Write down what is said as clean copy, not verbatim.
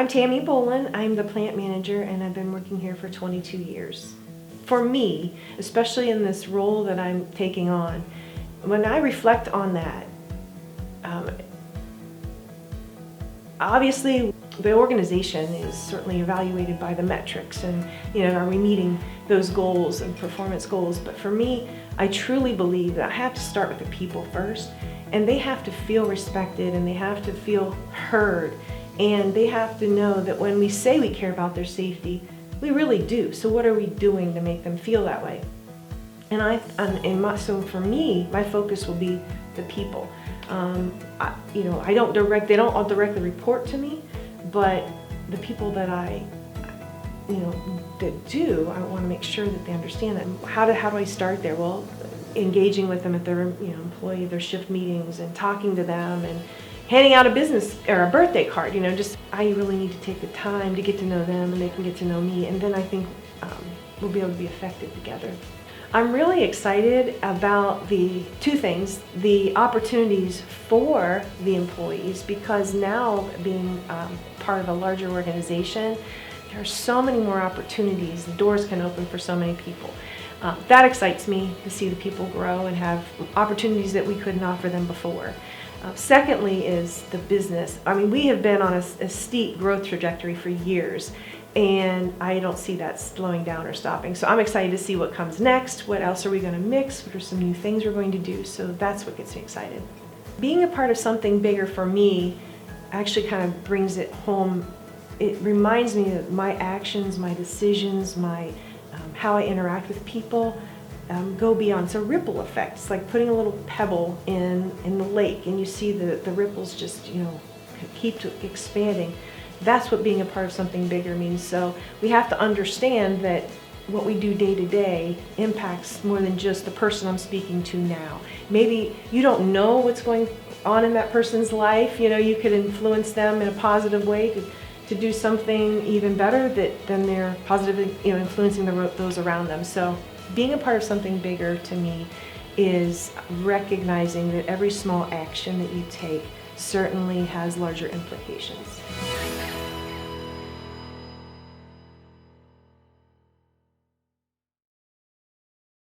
Tami Bolon. I'm the plant manager and I've been working here for 22 years. For me, especially in this role that I'm taking on, when I reflect on that, obviously the organization is certainly evaluated by the metrics and, are we meeting those goals and performance goals? But for me, I truly believe that I have to start with the people first, and they have to feel respected and they have to feel heard, and they have to know that when we say we care about their safety, we really do. So what are we doing to make them feel that way? So for me, my focus will be the people. They don't all directly report to me, but the people that that do, I want to make sure that they understand that. How do I start there? Well, engaging with them at their employee, their shift meetings, and talking to them, and handing out a business or a birthday card. I really need to take the time to get to know them, and they can get to know me, and then I think we'll be able to be effective together. I'm really excited about the two things: the opportunities for the employees, because now being part of a larger organization, there are so many more opportunities. The doors can open for so many people. That excites me, to see the people grow and have opportunities that we couldn't offer them before. Secondly is the business. We have been on a steep growth trajectory for years, and I don't see that slowing down or stopping. So I'm excited to see what comes next. What else are we going to mix? What are some new things we're going to do? So that's what gets me excited. Being a part of something bigger for me actually kind of brings it home. It reminds me that my actions, my decisions, how I interact with people go beyond. It's a ripple effect. It's like putting a little pebble in the lake, and you see the ripples just keep expanding. That's what being a part of something bigger means. So we have to understand that what we do day to day impacts more than just the person I'm speaking to now. Maybe you don't know what's going on in that person's life. You could influence them in a positive way to do something even better than they're positively influencing those around them. So being a part of something bigger to me is recognizing that every small action that you take certainly has larger implications.